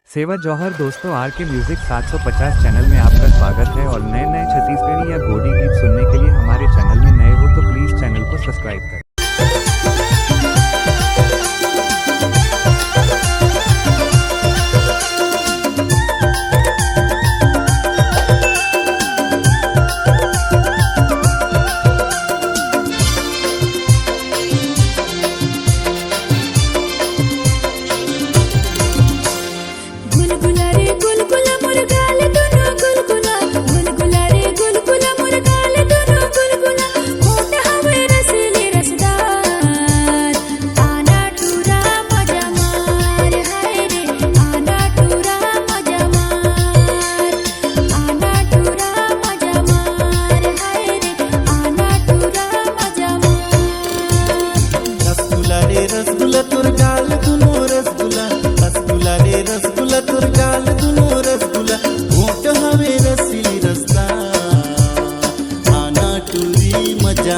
सेवा जौहर दोस्तों, आर के म्यूजिक 750 चैनल में आपका स्वागत है। और नए नए छत्तीसगढ़ी या गोडी गीत सुनने के लिए हमारे चैनल में नए हो तो प्लीज चैनल को सब्सक्राइब करें। रसगुल्ला तुर गाल दुनो रसगुल्ला, रसगुल्ला रे रसगुल्ला तुर गाल दुनो रसगुल्ला, होठ हवे रसीली रसदार, आना टूरी मजा